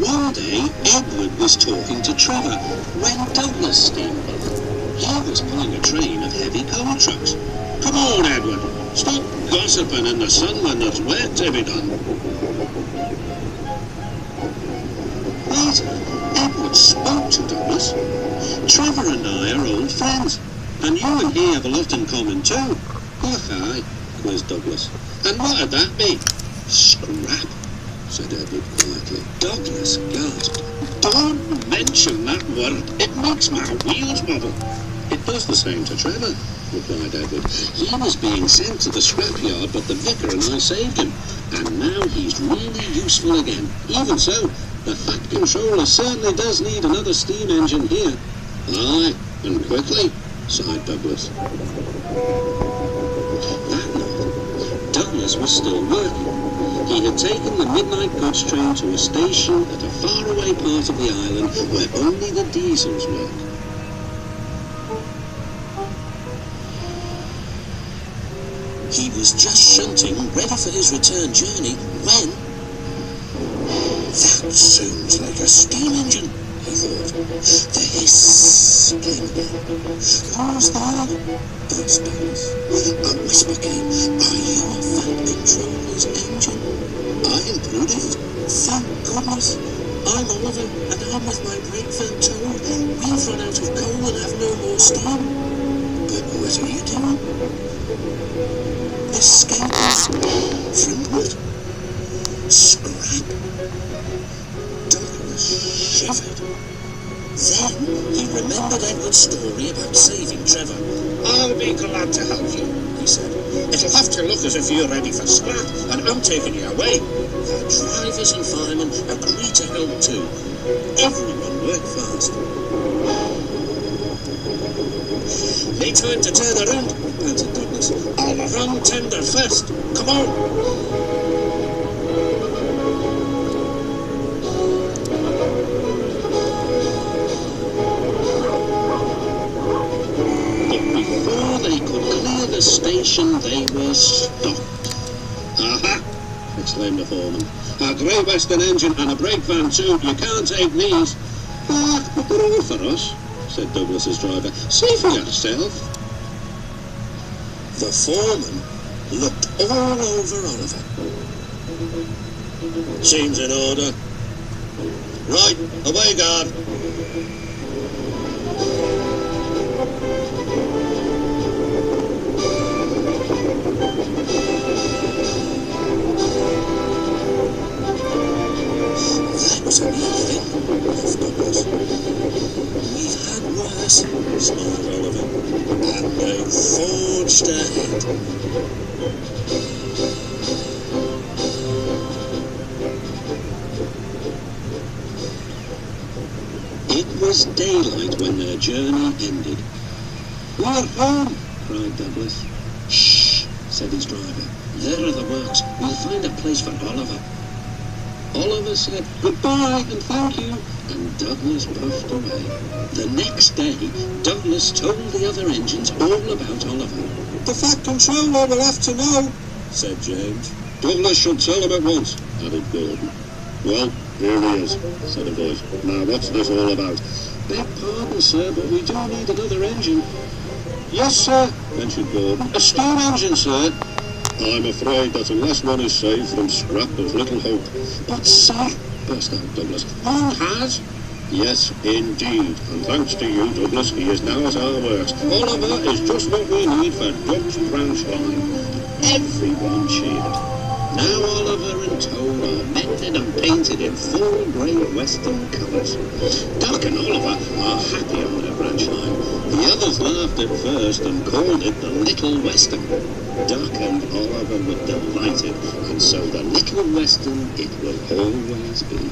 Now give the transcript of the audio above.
One day, Edward was talking to Trevor when Douglas steamed up. He was pulling a train of heavy coal trucks. "Come on, Edward. Stop gossiping in the sun when there's work to be done." Later, Edward spoke to Douglas. "Trevor and I are old friends, and you and he have a lot in common too." "Aye," quizzed Douglas. "And what'd that be?" "Scrap," said Edward quietly. Douglas gasped. "Don't mention that word. It makes my wheels wobble." "It does the same to Trevor," replied Edward. "He was being sent to the scrapyard, but the vicar and I saved him, and now he's really useful again. Even so, the Fat Controller certainly does need another steam engine here." "Aye, and quickly," sighed Douglas. That night, Douglas was still working. He had taken the midnight goods train to a station at a faraway part of the island where only the diesels work. He was just shunting, ready for his return journey, when... "That sounds like a steam engine," he thought. The hiss came again. "Who's there?" asked Douglas. A whisper came. "Are you a Fat Controller's engine?" I included it. "Thank goodness. I'm Oliver, and I'm with my brake van towed. We've run out of coal and have no more steam." "But what are you doing?" "Escaping." "From what?" "Scrap." Douglas shivered. Then he remembered Edward's story about saving Trevor. "I'll be glad to help you," he said. "It'll have to look as if you're ready for scrap, and I'm taking you away." The drivers and firemen agreed to help too. Everyone worked fast. "No time to turn around," panted Douglas. "I'll run tender first. Come on." Before they could clear the station, they were stopped. "Aha!" exclaimed the foreman. "A Great Western engine and a brake van too. You can't take these." "Ah, but they're all for us," said Douglas's driver. "See for yourself." The foreman looked all over Oliver. "Seems in order. Right, away, guard." "We've had worse," smiled Oliver, and they forged ahead. It was daylight when their journey ended. "We're home!" cried Douglas. "Shh!" said his driver. "There are the works. We'll find a place for Oliver." Oliver said goodbye and thank you, and Douglas puffed away. The next day, Douglas told the other engines all about Oliver. "The Fat Controller will have to know," said James. "Douglas should tell him at once," added Gordon. "Well, here he is," said a voice. "Now what's this all about?" "Beg pardon, sir, but we do need another engine." "Yes, sir," ventured Gordon. "A steam engine, sir." "I'm afraid that unless one is saved from scrap, there's little hope." "But, sir," burst out Douglas, "one has." "Yes, indeed, and thanks to you, Douglas, he is now at our works. Oliver is just what we need for Duck's branch line." Everyone cheered. Now Oliver and Toad are mended and painted in full Great Western colours. Duck and Oliver are happy on their branch line. The others laughed at first and called it the Little Western. Duck and Oliver were delighted, and so the Little Western it will always be.